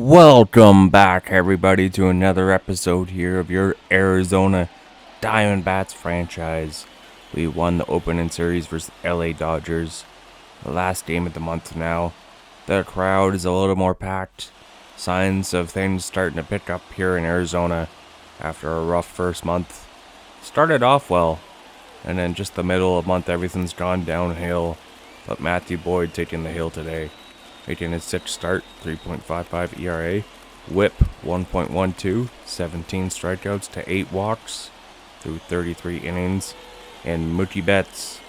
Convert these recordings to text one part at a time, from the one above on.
Welcome back, everybody, to another episode here of your Arizona Diamondbacks franchise. We won the opening series versus LA Dodgers. The last game of the month now. The crowd is a little more packed. Signs of things starting to pick up here in Arizona after a rough first month. Started off well, and then just the middle of the month, everything's gone downhill. But Matthew Boyd taking the hill today. Making his sixth start, 3.55 ERA, whip 1.12, 17 strikeouts to 8 walks through 33 innings, and Mookie Betts,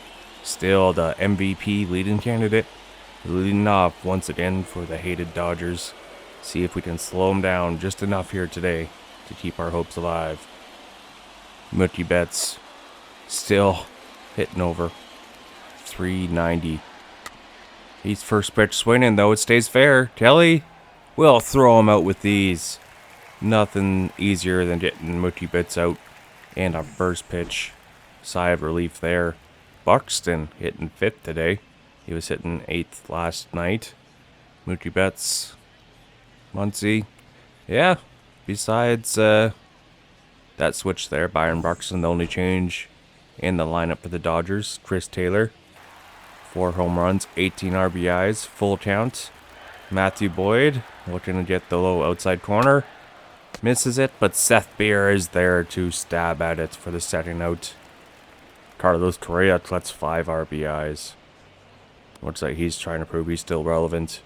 still the MVP leading candidate, leading off once again for the hated Dodgers. See if we can slow him down just enough here today to keep our hopes alive. Mookie Betts, still hitting over 390. He's first pitch swinging, though it stays fair. Kelly, we'll throw him out with these. Nothing easier than getting Mookie Betts out. And a first pitch. Sigh of relief there. Buxton hitting 5th today. He was hitting 8th last night. Mookie Betts. Muncy. Yeah, besides that switch there, Byron Buxton, the only change in the lineup for the Dodgers. Chris Taylor. 4 home runs, 18 RBIs, full count. Matthew Boyd looking to get the low outside corner. Misses it, but Seth Beer is there to stab at it for the second out. Carlos Correa collects 5 RBIs. Looks like he's trying to prove he's still relevant.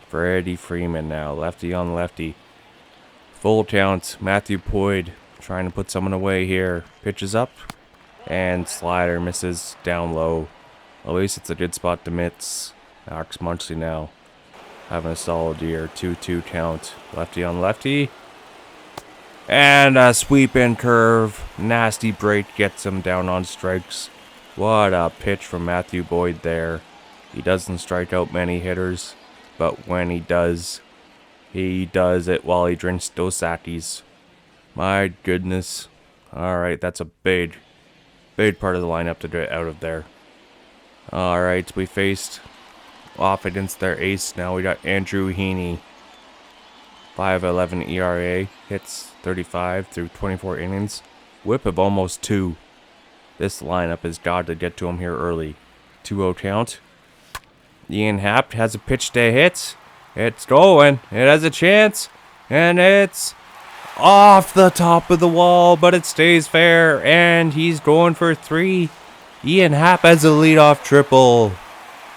Freddie Freeman now, lefty on lefty. Full count, Matthew Boyd trying to put someone away here. Pitches up, and slider misses down low. At least it's a good spot to miss. Alex Muncy now having a solid year. 2-2 count. Lefty on lefty. And a sweep-in curve. Nasty break gets him down on strikes. What a pitch from Matthew Boyd there. He doesn't strike out many hitters, but when he does it while he drinks Dos Equis. My goodness. Alright, that's a big part of the lineup to get out of there. Alright, we faced off against their ace. Now we got Andrew Heaney. 5.11 ERA. Hits 35 through 24 innings. Whip of almost 2. This lineup has got to get to him here early. 2-0 count. Ian Happ has a pitch to hit. It's going. It has a chance. And it's off the top of the wall, but it stays fair. And he's going for 3. Ian Happ has a leadoff triple.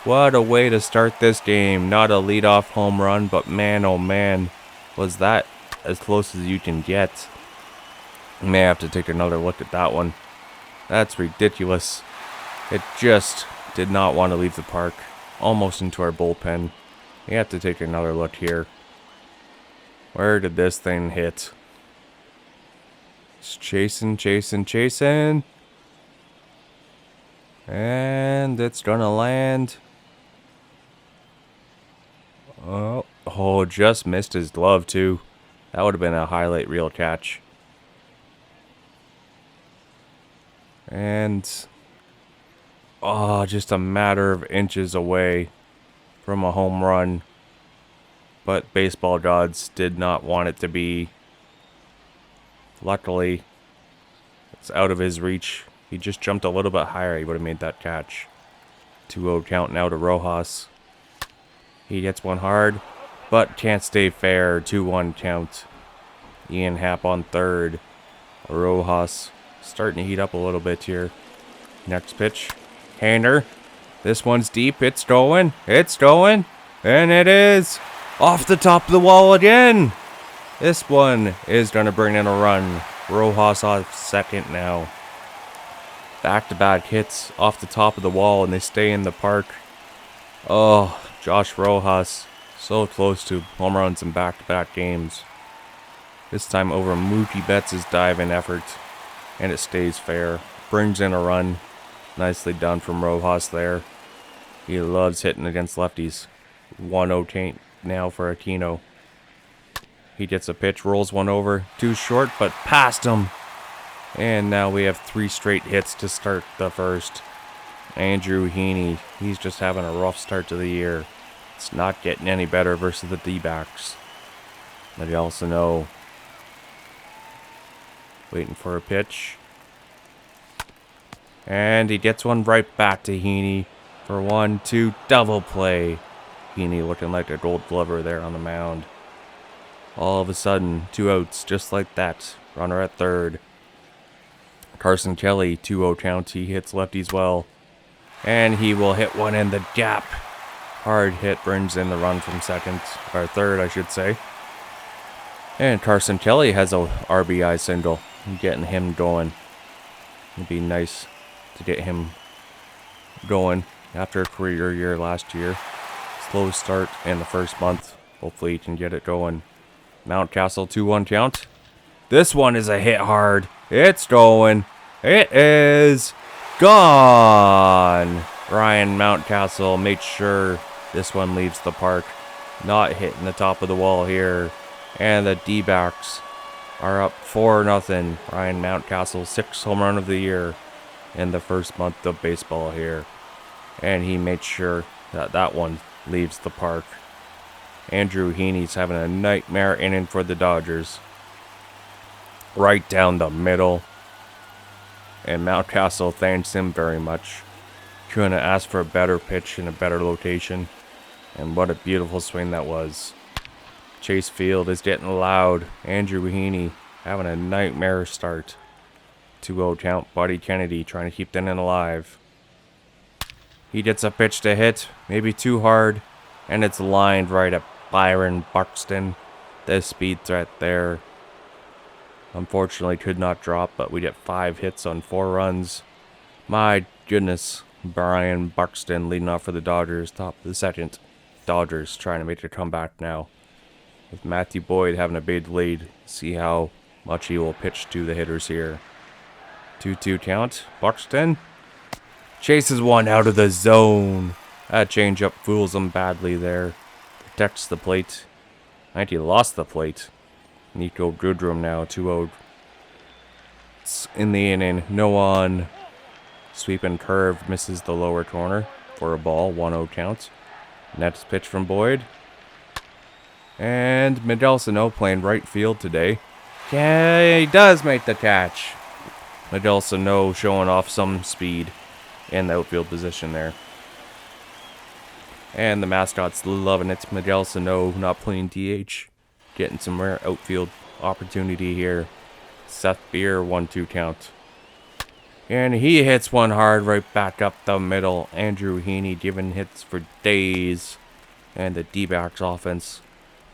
What a way to start this game. Not a leadoff home run, but man, oh man, was that as close as you can get. May have to take another look at that one. That's ridiculous. It just did not want to leave the park. Almost into our bullpen. We have to take another look here. Where did this thing hit? It's chasing. And it's gonna land. Oh, just missed his glove too. That would have been a highlight reel catch. And just a matter of inches away from a home run. But baseball gods did not want it to be. Luckily, it's out of his reach. He just jumped a little bit higher. He would have made that catch. 2-0 count now to Rojas. He gets one hard, but can't stay fair. 2-1 count. Ian Happ on third. Rojas starting to heat up a little bit here. Next pitch. Hander. This one's deep. It's going. And it is off the top of the wall again. This one is going to bring in a run. Rojas off second now. Back-to-back hits off the top of the wall, and they stay in the park. Oh, Josh Rojas, so close to home runs in back-to-back games. This time over Mookie Betts' dive-in effort, and it stays fair. Brings in a run. Nicely done from Rojas there. He loves hitting against lefties. 1-0 count now for Aquino. He gets a pitch, rolls one over. Too short, but past him. And now we have 3 straight hits to start the first. Andrew Heaney, he's just having a rough start to the year. It's not getting any better versus the D-backs. Miguel waiting for a pitch. And he gets one right back to Heaney for 1-2 double play. Heaney looking like a gold glover there on the mound. All of a sudden, 2 outs just like that. Runner at third. Carson Kelly, 2-0 count. He hits lefties well. And he will hit one in the gap. Hard hit brings in the run from second, or third, I should say. And Carson Kelly has a RBI single. Getting him going. It'd be nice to get him going after a career year last year. Slow start in the first month. Hopefully he can get it going. Mountcastle 2-1 count. This one is a hit hard. It's going. It is gone. Ryan Mountcastle made sure this one leaves the park. Not hitting the top of the wall here. And the D-backs are up 4-0. Ryan Mountcastle, 6th home run of the year in the first month of baseball here. And he made sure that that one leaves the park. Andrew Heaney's having a nightmare inning for the Dodgers. Right down the middle. And Mountcastle thanks him very much. Couldn't ask for a better pitch in a better location. And what a beautiful swing that was. Chase Field is getting loud. Andrew Heaney having a nightmare start. 2-0 count. Buddy Kennedy trying to keep the inning alive. He gets a pitch to hit. Maybe too hard. And it's lined right at Byron Buxton. The speed threat there. Unfortunately could not drop, but we get 5 hits on 4 runs. My goodness. Brian Buxton leading off for the Dodgers. Top of the second. Dodgers trying to make a comeback now. With Matthew Boyd having a big lead. See how much he will pitch to the hitters here. 2-2 count. Buxton chases one out of the zone. That changeup fools him badly there. Protects the plate. I think he lost the plate. Nico Goodrum now, 2-0. It's in the inning. No on. Sweeping curve misses the lower corner for a ball. 1-0 count. Next pitch from Boyd. And Miguel Sano playing right field today. Yeah, he does make the catch. Miguel Sano showing off some speed in the outfield position there. And the mascot's loving it. Miguel Sano not playing DH. Getting some rare outfield opportunity here. Seth Beer, 1-2 count. And he hits one hard right back up the middle. Andrew Heaney giving hits for days. And the D-backs offense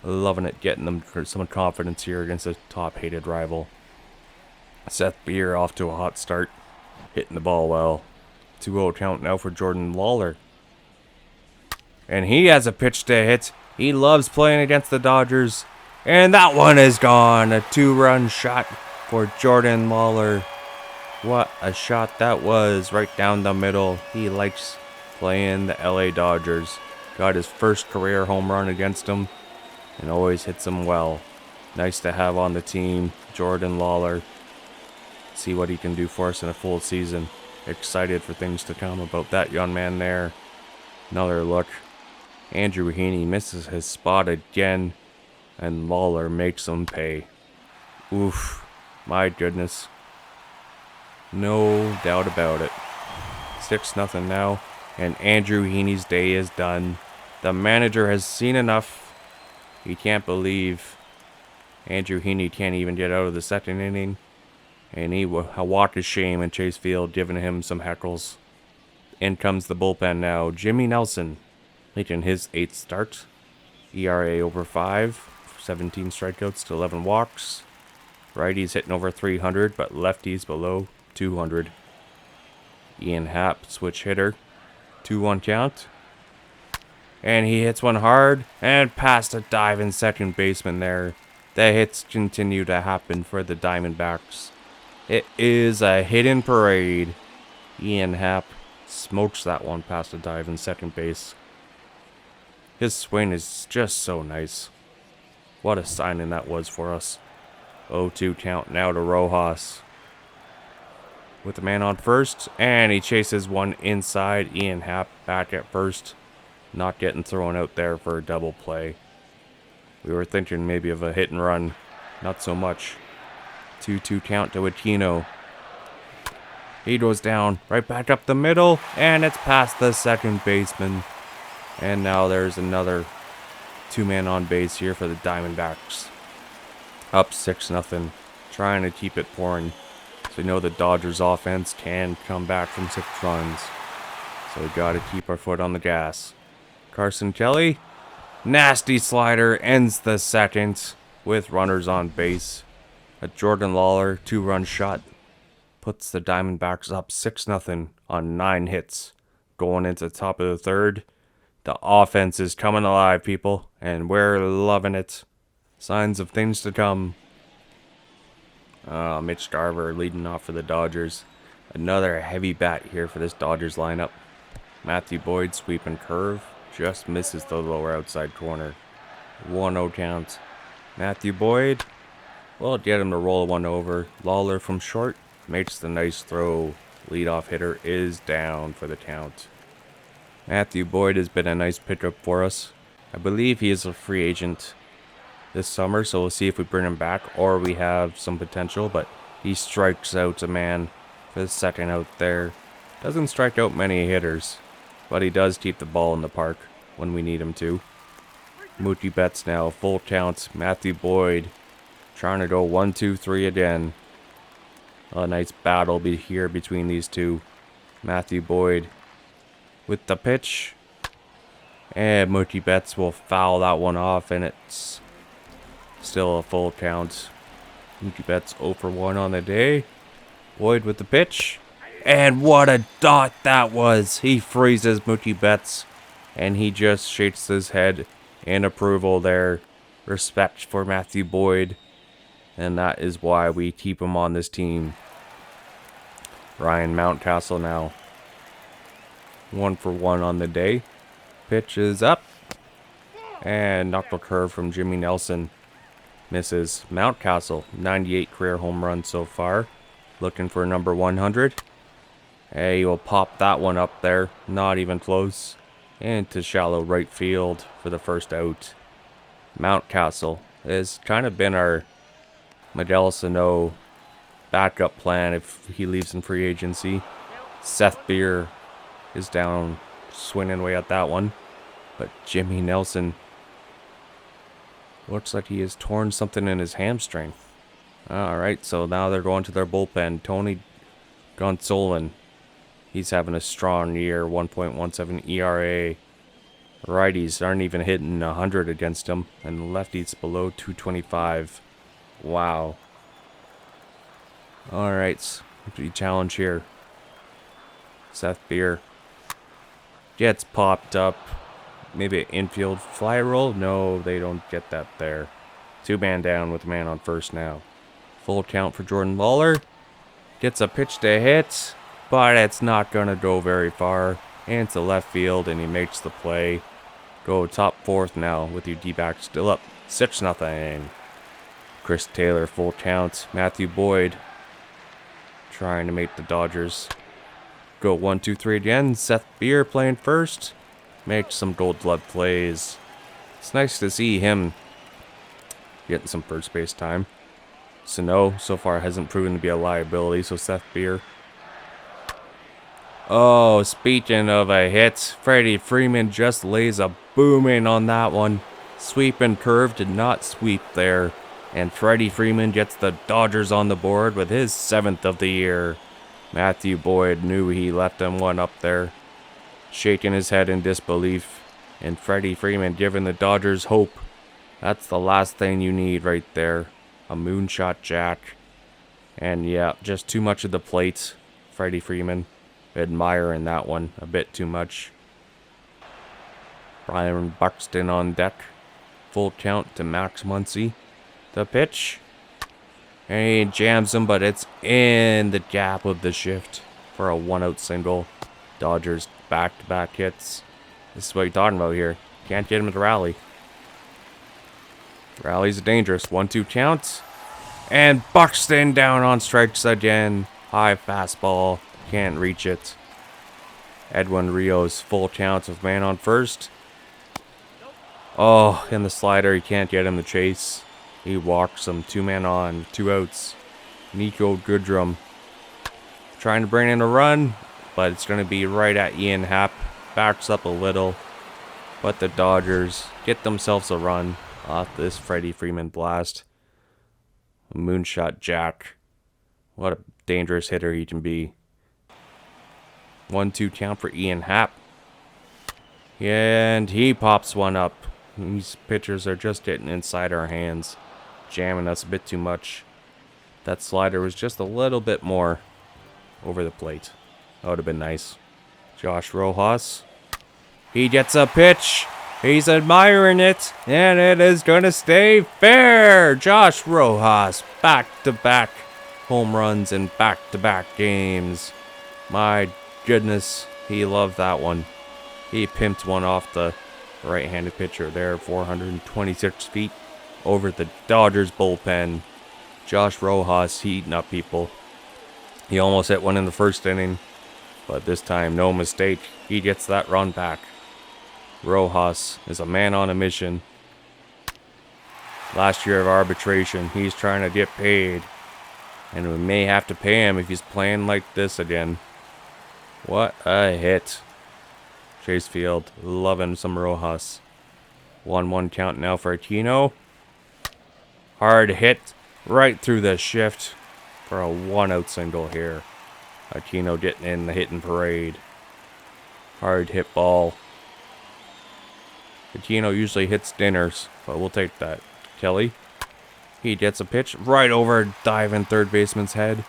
loving it, getting them some confidence here against a top-hated rival. Seth Beer off to a hot start. Hitting the ball well. 2-0 count now for Jordan Lawler. And he has a pitch to hit. He loves playing against the Dodgers. And that one is gone. A 2-run shot for Jordan Lawler. What a shot that was. Right down the middle. He likes playing the LA Dodgers. Got his first career home run against them. And always hits them well. Nice to have on the team. Jordan Lawler. See what he can do for us in a full season. Excited for things to come about that young man there. Another look. Andrew Heaney misses his spot again. And Lawler makes him pay. Oof. My goodness. No doubt about it. 6-0 now. And Andrew Heaney's day is done. The manager has seen enough. He can't believe Andrew Heaney can't even get out of the second inning. And he walked his shame in Chase Field, giving him some heckles. In comes the bullpen now. Jimmy Nelson making his 8th start. ERA over 5. 17 strikeouts to 11 walks. Righties hitting over 300, but lefties below 200. Ian Happ, switch hitter. 2-1 count. And he hits one hard and past a diving second baseman there. The hits continue to happen for the Diamondbacks. It is a hidden parade. Ian Happ smokes that one past a dive in second base. His swing is just so nice. What a signing that was for us. 0-2 count now to Rojas. With the man on first, and he chases one inside. Ian Happ back at first. Not getting thrown out there for a double play. We were thinking maybe of a hit and run. Not so much. 2-2 count to Aquino. He goes down, right back up the middle, and it's past the second baseman. And now there's another 2-man on base here for the Diamondbacks. Up 6-0, trying to keep it pouring. So we know the Dodgers offense can come back from 6 runs. So we gotta keep our foot on the gas. Carson Kelly, nasty slider, ends the second with runners on base. A Jordan Lawler 2-run shot puts the Diamondbacks up 6-0 on 9 hits. Going into the top of the third. The offense is coming alive, people, and we're loving it. Signs of things to come. Mitch Garver leading off for the Dodgers. Another heavy bat here for this Dodgers lineup. Matthew Boyd sweeping curve. Just misses the lower outside corner. 1-0 count. Matthew Boyd will get him to roll one over. Lawler from short makes the nice throw. Leadoff hitter is down for the count. Matthew Boyd has been a nice pickup for us. I believe he is a free agent this summer, so we'll see if we bring him back or we have some potential, but he strikes out a man for the second out there. Doesn't strike out many hitters, but he does keep the ball in the park when we need him to. Mookie Betts now, full count. Matthew Boyd trying to go 1-2-3 again. A nice battle here between these two. Matthew Boyd with the pitch. And Mookie Betts will foul that one off, and it's still a full count. Mookie Betts 0 for 1 on the day. Boyd with the pitch. And what a dot that was. He freezes Mookie Betts, and he just shakes his head in approval there. Respect for Matthew Boyd, and that is why we keep him on this team. Ryan Mountcastle now 1 for 1 on the day. Pitch is up, and knuckle curve from Jimmy Nelson misses. Mountcastle 98 career home runs so far, looking for number 100. Hey, he will pop that one up there, not even close, into shallow right field for the first out. Mountcastle has kind of been our Miguel Sano backup plan if he leaves in free agency. Seth Beer is down, swinging away at that one, but Jimmy Nelson looks like he has torn something in his hamstring. Alright, so now they're going to their bullpen. Tony Gonsolin, he's having a strong year, 1.17 ERA. Righties aren't even hitting 100 against him, and lefties below 225. Wow. Alright, big challenge here. Seth Beer gets popped up. Maybe an infield fly roll? No, they don't get that there. 2-man down with a man on first now. Full count for Jordan Lawler. Gets a pitch to hit, but it's not going to go very far. And to left field, and he makes the play. Go top fourth now with your D-backs still up 6-0. Chris Taylor, full count. Matthew Boyd trying to make the Dodgers go 1-2-3 again. Seth Beer playing first. Makes some gold glove plays. It's nice to see him getting some first base time. Sano so far hasn't proven to be a liability, so Seth Beer. Oh, speaking of a hit, Freddie Freeman just lays a boom in on that one. Sweep and curve did not sweep there. And Freddie Freeman gets the Dodgers on the board with his 7th of the year. Matthew Boyd knew he left him one up there, shaking his head in disbelief. And Freddie Freeman giving the Dodgers hope. That's the last thing you need right there. A moonshot jack. And yeah, just too much of the plate. Freddie Freeman admiring that one a bit too much. Brian Buxton on deck. Full count to Max Muncy. The pitch. And he jams him, but it's in the gap of the shift for a 1-out single. Dodgers back-to-back hits. This is what you're talking about here. Can't get him to rally. Rally's dangerous. 1-2 count. And Buxton down on strikes again. High fastball. Can't reach it. Edwin Rios full count with man on first. Oh, and the slider, he can't get him to chase. He walks him. 2-man on, 2 outs. Nico Goodrum trying to bring in a run, but it's going to be right at Ian Happ. Backs up a little, but the Dodgers get themselves a run off this Freddie Freeman blast. Moonshot Jack. What a dangerous hitter he can be. 1-2 count for Ian Happ. And he pops one up. These pitchers are just getting inside our hands, jamming us a bit too much. That slider was just a little bit more over the plate. That would have been nice. Josh Rojas. He gets a pitch. He's admiring it. And it is going to stay fair. Josh Rojas. Back-to-back home runs in back-to-back games. My goodness. He loved that one. He pimped one off the right-handed pitcher there. 426 feet over the Dodgers bullpen. Josh Rojas heating up people. He almost hit one in the first inning, but this time, no mistake, he gets that run back. Rojas is a man on a mission. Last year of arbitration, he's trying to get paid, and we may have to pay him if he's playing like this again. What a hit. Chase Field, loving some Rojas. 1-1 count now for Aquino. Hard hit. Right through the shift for a 1-out single here. Aquino getting in the hitting parade. Hard hit ball. Aquino usually hits dinners, but we'll take that. Kelly. He gets a pitch right over diving third baseman's head.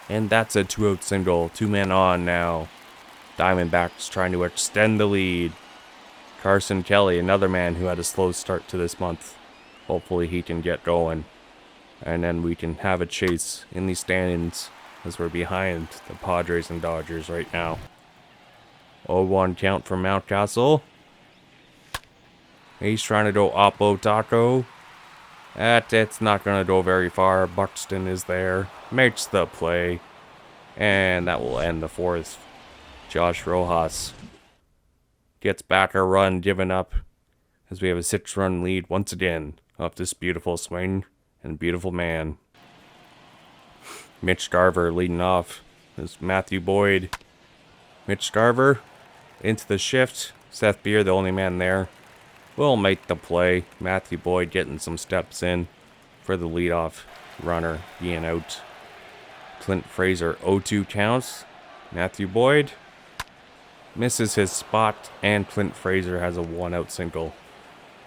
And that's a 2-out single. 2-man on now. Diamondbacks trying to extend the lead. Carson Kelly, another man who had a slow start to this month. Hopefully he can get going. And then we can have a chase in these standings as we're behind the Padres and Dodgers right now. 0-1 count for Mountcastle. He's trying to go Oppo Taco. It's not going to go very far. Buxton is there. Makes the play. And that will end the fourth. Josh Rojas gets back a run given up as we have a 6-run lead once again off this beautiful swing. And beautiful man. Mitch Garver leading off. There's Matthew Boyd. Mitch Garver into the shift. Seth Beer, the only man there, will make the play. Matthew Boyd getting some steps in for the leadoff runner being out. Clint Fraser 0-2 counts. Matthew Boyd misses his spot, and Clint Fraser has a 1-out single.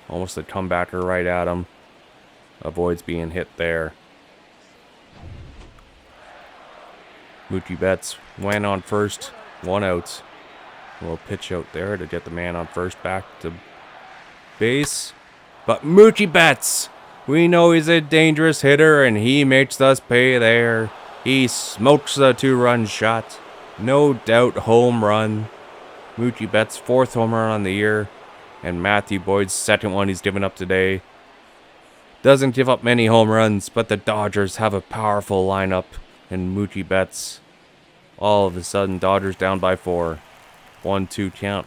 Almost a comebacker right at him. Avoids being hit there. Mookie Betts went on first. 1 out. A little pitch out there to get the man on first back to base. But Mookie Betts, we know he's a dangerous hitter, and he makes us pay there. He smokes a 2-run shot. No doubt home run. Mookie Betts' 4th home run on the year. And Matthew Boyd's 2nd one he's given up today. Doesn't give up many home runs, but the Dodgers have a powerful lineup. And Mookie Betts, all of a sudden, Dodgers down by 4. 1-2 count.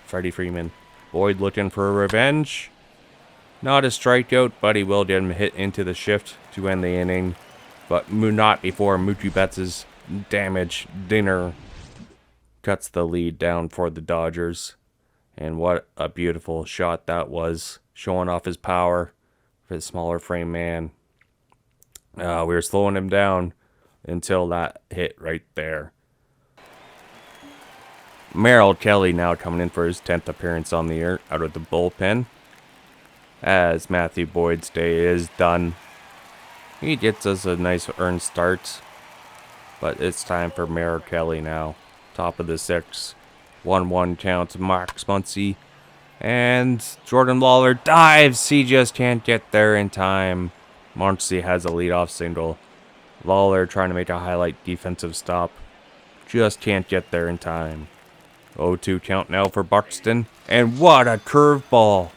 Freddie Freeman. Boyd looking for a revenge. Not a strikeout, but he will get him hit into the shift to end the inning. But not before Mookie Betts' damage dinner cuts the lead down for the Dodgers. And what a beautiful shot that was, showing off his power. For the smaller frame man. We were slowing him down until that hit right there. Merrill Kelly now coming in for his 10th appearance on the year out of the bullpen. As Matthew Boyd's day is done. He gets us a nice earned start. But it's time for Merrill Kelly now. Top of the 6th. 1-1 count to Max Muncy. And Jordan Lawler dives. He just can't get there in time. Muncy has a leadoff single. Lawler trying to make a highlight defensive stop. Just can't get there in time. 0-2 count now for Buxton. And what a curveball.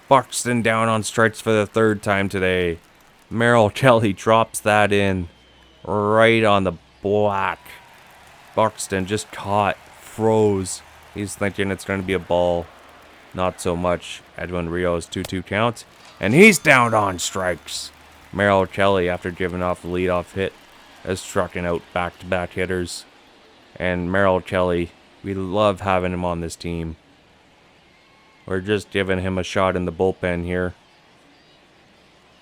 Buxton down on strikes for the 3rd time today. Merrill Kelly drops that in. Right on the black. Buxton just caught. Froze. He's thinking it's going to be a ball. Not so much. Edwin Rios 2-2 count. And he's down on strikes. Merrill Kelly, after giving off the leadoff hit, has striking out back-to-back hitters. And Merrill Kelly, we love having him on this team. We're just giving him a shot in the bullpen here.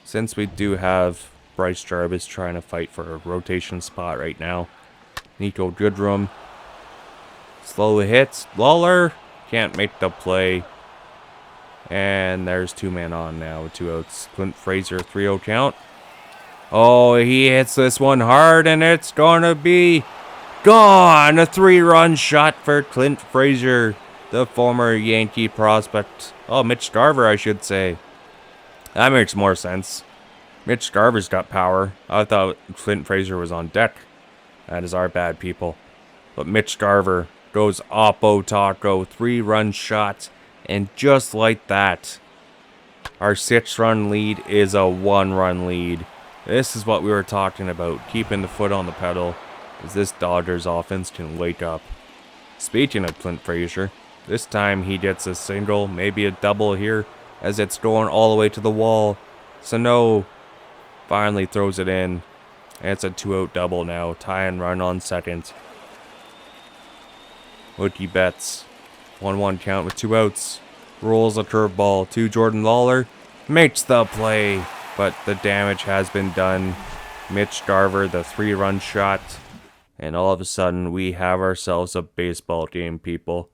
Since we do have Bryce Jarvis trying to fight for a rotation spot right now. Nico Goodrum. Slow hits. Lawler can't make the play. And there's 2 men on now with 2 outs. Clint Frazier 3-0 count. Oh, he hits this one hard and it's gonna be gone. A 3-run shot for Clint Frazier, the former Yankee prospect. Oh, Mitch Garver, I should say. That makes more sense. Mitch Garver's got power. I thought Clint Frazier was on deck. That is our bad, people. But Mitch Garver goes oppo taco, 3-run shot. And just like that, our 6-run lead is a 1-run lead. This is what we were talking about, keeping the foot on the pedal, as this Dodgers offense can wake up. Speaking of Clint Frazier, this time he gets a single, maybe a double here, as it's going all the way to the wall. Sano finally throws it in. And it's a 2-out double now, tie and run on second. Mookie Betts, 1-1 count with 2 outs. Rolls a curveball to Jordan Lawler. Makes the play, but the damage has been done. Mitch Garver, the 3-run shot. And all of a sudden, we have ourselves a baseball game, people.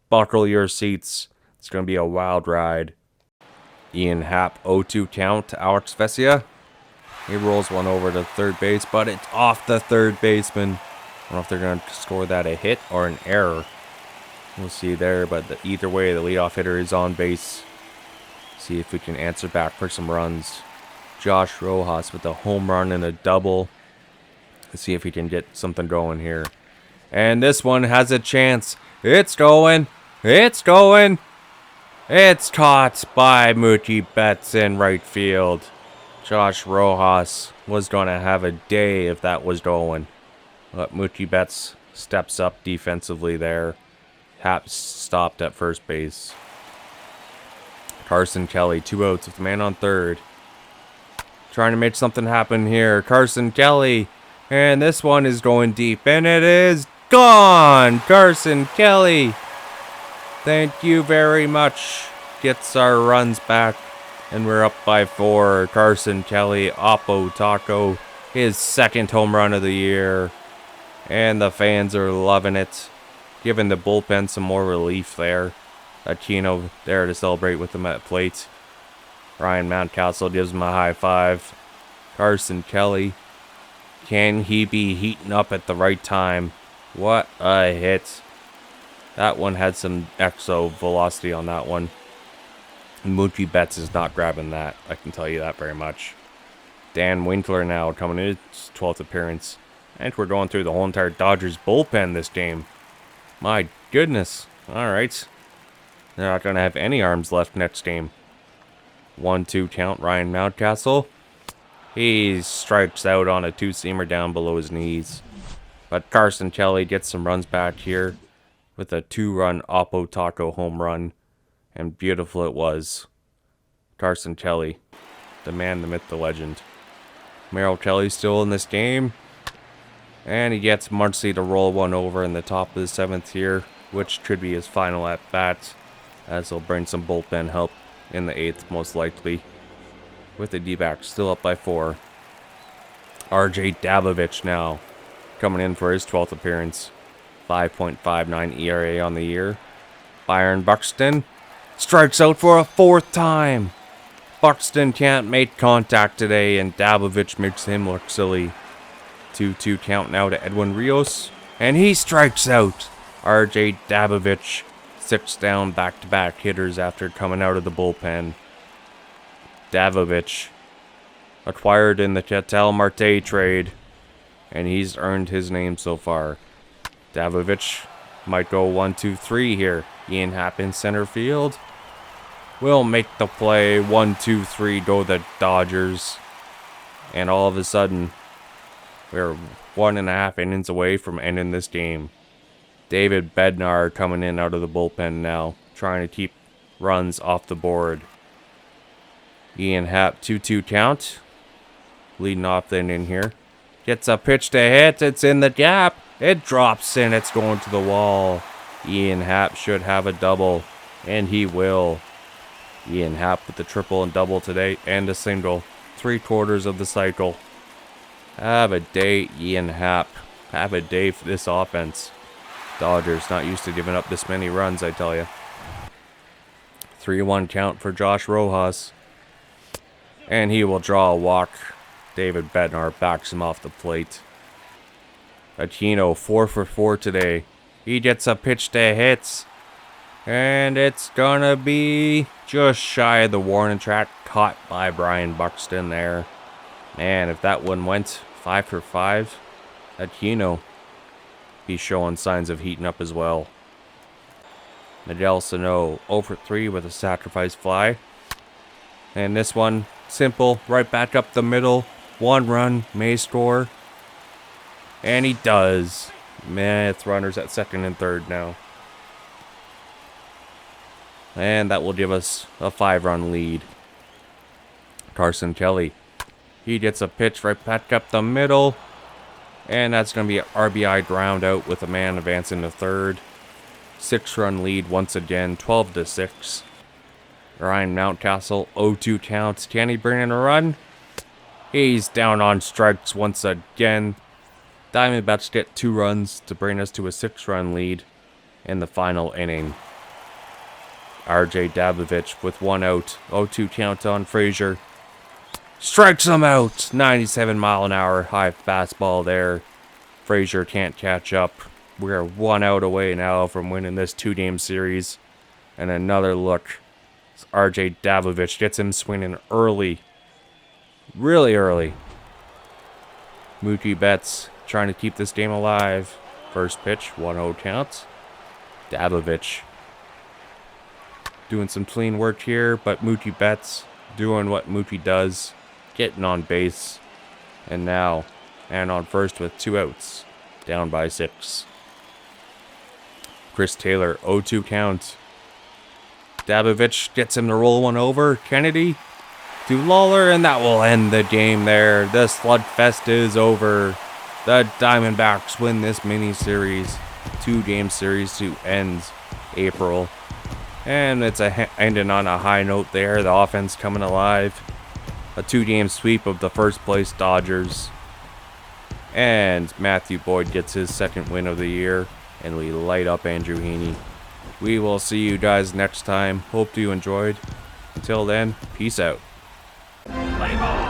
Buckle your seats. It's going to be a wild ride. Ian Happ, 0-2 count to Alex Vesia. He rolls one over to third base, but it's off the third baseman. I don't know if they're going to score that a hit or an error. We'll see there, but either way, the leadoff hitter is on base. See if we can answer back for some runs. Josh Rojas with a home run and a double. Let's see if we can get something going here. And this one has a chance. It's going. It's going. It's caught by Mookie Betts in right field. Josh Rojas was going to have a day if that was going. But Mookie Betts steps up defensively there. Happ stopped at first base. Carson Kelly, 2 outs with a man on third. Trying to make something happen here. Carson Kelly. And this one is going deep. And it is gone. Carson Kelly. Thank you very much. Gets our runs back. And we're up by 4. Carson Kelly, oppo taco. His 2nd home run of the year. And the fans are loving it. Giving the bullpen some more relief there. Aquino there to celebrate with him at plate. Ryan Mountcastle gives him a high five. Carson Kelly. Can he be heating up at the right time? What a hit. That one had some exo velocity on that one. Mookie Betts is not grabbing that. I can tell you that very much. Dan Winkler now coming in his 12th appearance. And we're going through the whole entire Dodgers bullpen this game. My goodness. Alright. They're not going to have any arms left next game. 1-2 count, Ryan Mountcastle. He strikes out on a 2-seamer down below his knees. But Carson Kelly gets some runs back here with a 2-run oppo taco home run. And beautiful it was. Carson Kelly, the man, the myth, the legend. Merrill Kelly still in this game. And he gets Muncy to roll one over in the top of the 7th here, which could be his final at-bat, as he'll bring some bullpen help in the 8th, most likely, with the D-backs still up by 4. RJ Dabovich now coming in for his 12th appearance. 5.59 ERA on the year. Byron Buxton strikes out for a 4th time. Buxton can't make contact today, and Dabovich makes him look silly. 2-2 count now to Edwin Rios, and he strikes out. RJ Dabovich 6 down back-to-back hitters after coming out of the bullpen. Dabovich acquired in the Ketel Marte trade, and he's earned his name so far. Dabovich might go 1-2-3 here. Ian Happ in center field will make the play. 1-2-3 go the Dodgers. And all of a sudden, we're 1.5 innings away from ending this game. David Bednar coming in out of the bullpen now, trying to keep runs off the board. Ian Happ, 2-2 count. Leading off then in here. Gets a pitch to hit. It's in the gap. It drops in. It's going to the wall. Ian Happ should have a double. And he will. Ian Happ with the triple and double today. And a single. 3/4 of the cycle. Have a day, Ian Happ. Have a day for this offense. Dodgers not used to giving up this many runs, I tell you. 3-1 count for Josh Rojas. And he will draw a walk. David Bednar backs him off the plate. Aquino 4 for 4 today. He gets a pitch to hit. And it's gonna be just shy of the warning track. Caught by Brian Buxton there. Man, if that one went 5 for 5, Aquino, he's showing signs of heating up as well. Miguel Sano 0 for 3 with a sacrifice fly. And this one, simple, right back up the middle. 1 run, may score. And he does. Man, it's runners at second and third now. And that will give us a 5-run lead. Carson Kelly. He gets a pitch right back up the middle. And that's going to be an RBI ground out with a man advancing to third. 6-run lead once again, 12-6. Ryan Mountcastle, 0-2 counts. Can he bring in a run? He's down on strikes once again. Diamondbacks get 2 runs to bring us to a 6-run lead in the final inning. RJ Dabovich with 1 out. 0-2 count on Frazier. Strikes him out. 97-mile-an-hour high fastball there. Frazier can't catch up. We're 1 out away now from winning this 2-game series. And another look. RJ Dabovich gets him swinging early. Really early. Mookie Betts trying to keep this game alive. First pitch, 1-0 count. Dabovich doing some clean work here, but Mookie Betts doing what Mookie does. Getting on base. And now, man on first with 2 outs. Down by 6. Chris Taylor, 0-2 count. Dabovich gets him to roll one over. Kennedy to Lawler, and that will end the game there. The slugfest is over. The Diamondbacks win this mini-series. 2-game series to end April. And it's ending on a high note there. The offense coming alive. A 2-game sweep of the first place Dodgers. And Matthew Boyd gets his 2nd win of the year. And we light up Andrew Heaney. We will see you guys next time. Hope you enjoyed. Until then, peace out. Play ball.